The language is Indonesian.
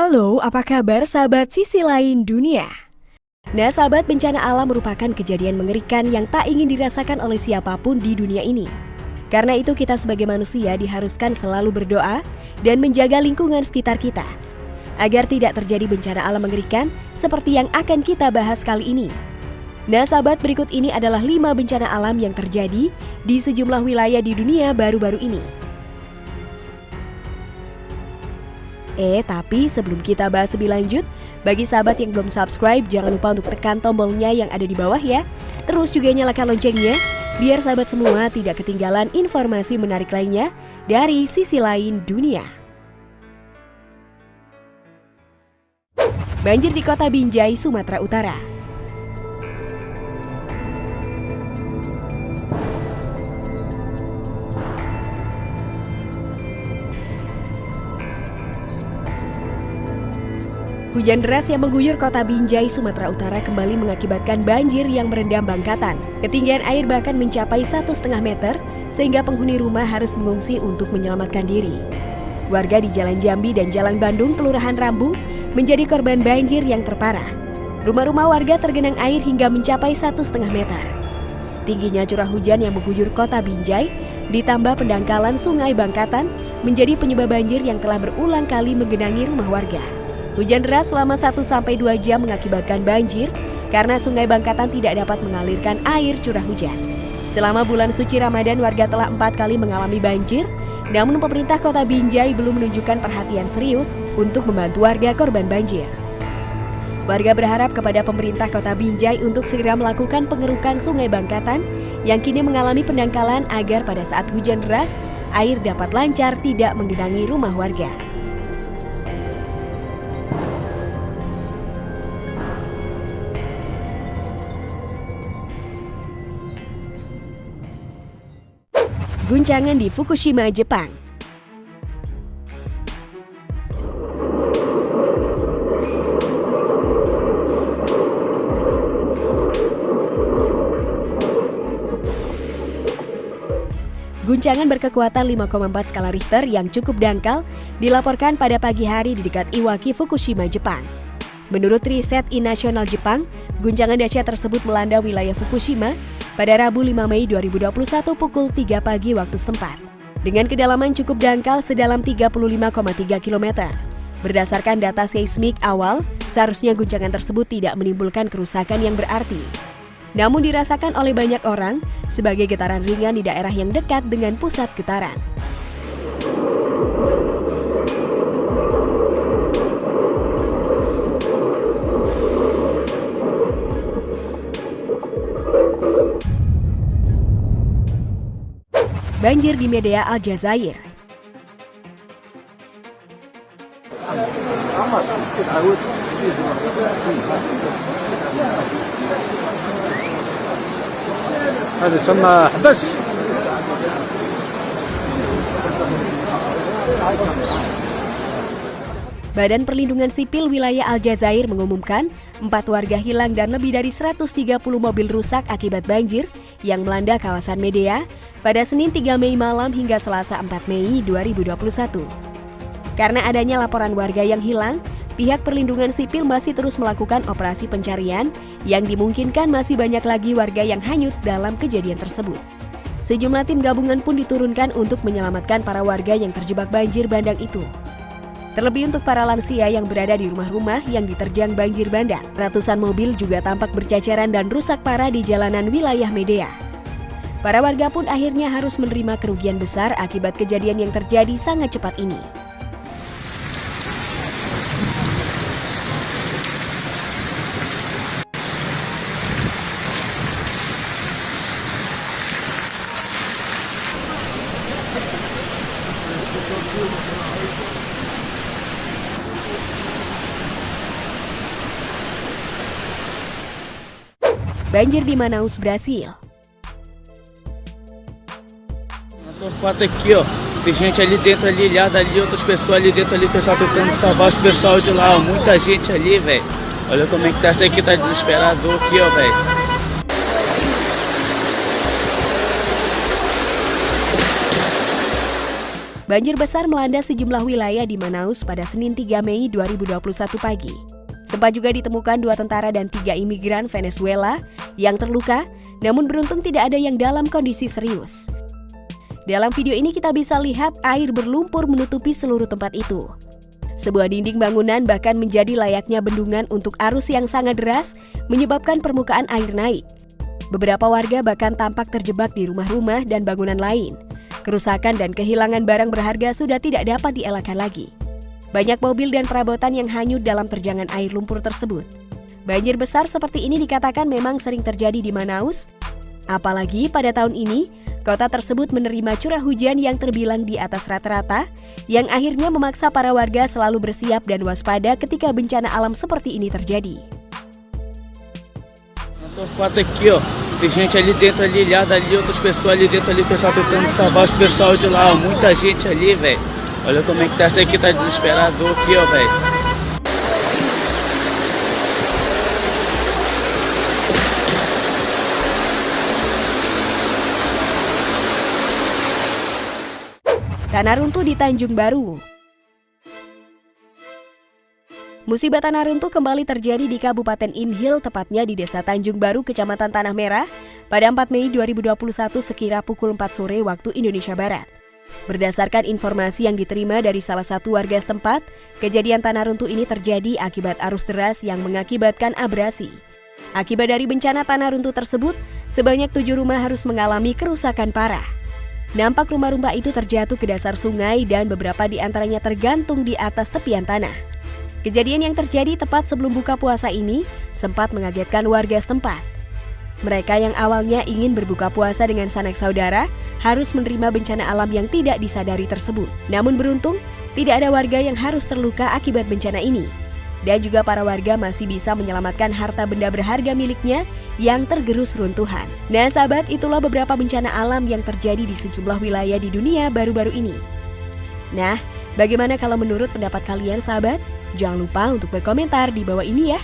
Halo, apa kabar sahabat sisi lain dunia? Nah, sahabat, bencana alam merupakan kejadian mengerikan yang tak ingin dirasakan oleh siapapun di dunia ini. Karena itu kita sebagai manusia diharuskan selalu berdoa dan menjaga lingkungan sekitar kita, agar tidak terjadi bencana alam mengerikan seperti yang akan kita bahas kali ini. Nah, sahabat, berikut ini adalah 5 bencana alam yang terjadi di sejumlah wilayah di dunia baru-baru ini. Tapi sebelum kita bahas lebih lanjut, bagi sahabat yang belum subscribe, jangan lupa untuk tekan tombolnya yang ada di bawah ya. Terus juga nyalakan loncengnya, biar sahabat semua tidak ketinggalan informasi menarik lainnya dari sisi lain dunia. Banjir di kota Binjai, Sumatera Utara. Hujan deras yang mengguyur kota Binjai, Sumatera Utara kembali mengakibatkan banjir yang merendam Bangkatan. Ketinggian air bahkan mencapai 1,5 meter, sehingga penghuni rumah harus mengungsi untuk menyelamatkan diri. Warga di Jalan Jambi dan Jalan Bandung, Kelurahan Rambung, menjadi korban banjir yang terparah. Rumah-rumah warga tergenang air hingga mencapai 1,5 meter. Tingginya curah hujan yang mengguyur kota Binjai, ditambah pendangkalan Sungai Bangkatan, menjadi penyebab banjir yang telah berulang kali menggenangi rumah warga. Hujan deras selama 1-2 jam mengakibatkan banjir karena Sungai Bangkatan tidak dapat mengalirkan air curah hujan. Selama bulan suci Ramadan, warga telah 4 kali mengalami banjir, namun pemerintah kota Binjai belum menunjukkan perhatian serius untuk membantu warga korban banjir. Warga berharap kepada pemerintah kota Binjai untuk segera melakukan pengerukan Sungai Bangkatan yang kini mengalami pendangkalan agar pada saat hujan deras, air dapat lancar tidak menggenangi rumah warga. Guncangan di Fukushima, Jepang. Guncangan berkekuatan 5,4 skala Richter yang cukup dangkal dilaporkan pada pagi hari di dekat Iwaki, Fukushima, Jepang. Menurut riset I-Nasional Jepang, guncangan dahsyat tersebut melanda wilayah Fukushima pada Rabu 5 Mei 2021 pukul 3 pagi waktu setempat. Dengan kedalaman cukup dangkal sedalam 35,3 km. Berdasarkan data seismik awal, seharusnya guncangan tersebut tidak menimbulkan kerusakan yang berarti. Namun dirasakan oleh banyak orang sebagai getaran ringan di daerah yang dekat dengan pusat getaran. Banjir di Medea, Aljazair. هذا يسمى حبس. Badan Perlindungan Sipil Wilayah Aljazair mengumumkan 4 warga hilang dan lebih dari 130 mobil rusak akibat banjir yang melanda kawasan Medea pada Senin 3 Mei malam hingga Selasa 4 Mei 2021. Karena adanya laporan warga yang hilang, pihak perlindungan sipil masih terus melakukan operasi pencarian yang dimungkinkan masih banyak lagi warga yang hanyut dalam kejadian tersebut. Sejumlah tim gabungan pun diturunkan untuk menyelamatkan para warga yang terjebak banjir bandang itu. Terlebih untuk para lansia yang berada di rumah-rumah yang diterjang banjir bandang, ratusan mobil juga tampak berceceran dan rusak parah di jalanan wilayah Medea. Para warga pun akhirnya harus menerima kerugian besar akibat kejadian yang terjadi sangat cepat ini. Banjir di Manaus, Brasil. Tô foto aqui, ó. Tem gente ali dentro, ali ilhada ali, outras pessoas ali dentro ali, o pessoal tentando salvar os pessoal de lá, ó. Muita gente ali, velho. Olha como é que tá, essa aqui tá desesperador aqui, ó, velho. Banjir besar melanda sejumlah wilayah di Manaus pada Senin 3 Mei 2021 pagi. Sempat juga ditemukan 2 tentara dan 3 imigran Venezuela yang terluka, namun beruntung tidak ada yang dalam kondisi serius. Dalam video ini kita bisa lihat air berlumpur menutupi seluruh tempat itu. Sebuah dinding bangunan bahkan menjadi layaknya bendungan untuk arus yang sangat deras, menyebabkan permukaan air naik. Beberapa warga bahkan tampak terjebak di rumah-rumah dan bangunan lain. Kerusakan dan kehilangan barang berharga sudah tidak dapat dielakkan lagi. Banyak mobil dan perabotan yang hanyut dalam terjangan air lumpur tersebut. Banjir besar seperti ini dikatakan memang sering terjadi di Manaus. Apalagi pada tahun ini, kota tersebut menerima curah hujan yang terbilang di atas rata-rata, yang akhirnya memaksa para warga selalu bersiap dan waspada ketika bencana alam seperti ini terjadi. Foto aqui, ó. Tem gente ali dentro, ali ilhada, ali outras pessoas ali dentro, ali o pessoal tentando salvar os pessoal de lá, ó. Muita gente ali, velho. Olha como é que tá, essa aqui tá desesperador aqui, ó, velho. Tanah runtuh di Tanjung Baru. Musibah tanah runtuh kembali terjadi di Kabupaten Inhil, tepatnya di Desa Tanjung Baru, Kecamatan Tanah Merah, pada 4 Mei 2021 sekira pukul 4 sore waktu Indonesia Barat. Berdasarkan informasi yang diterima dari salah satu warga setempat, kejadian tanah runtuh ini terjadi akibat arus deras yang mengakibatkan abrasi. Akibat dari bencana tanah runtuh tersebut, sebanyak 7 rumah harus mengalami kerusakan parah. Nampak rumah-rumah itu terjatuh ke dasar sungai dan beberapa di antaranya tergantung di atas tepian tanah. Kejadian yang terjadi tepat sebelum buka puasa ini sempat mengagetkan warga setempat. Mereka yang awalnya ingin berbuka puasa dengan sanak saudara harus menerima bencana alam yang tidak disadari tersebut. Namun beruntung, tidak ada warga yang harus terluka akibat bencana ini. Dan juga para warga masih bisa menyelamatkan harta benda berharga miliknya yang tergerus runtuhan. Nah sahabat, itulah beberapa bencana alam yang terjadi di sejumlah wilayah di dunia baru-baru ini. Nah, bagaimana kalau menurut pendapat kalian sahabat? Jangan lupa untuk berkomentar di bawah ini ya.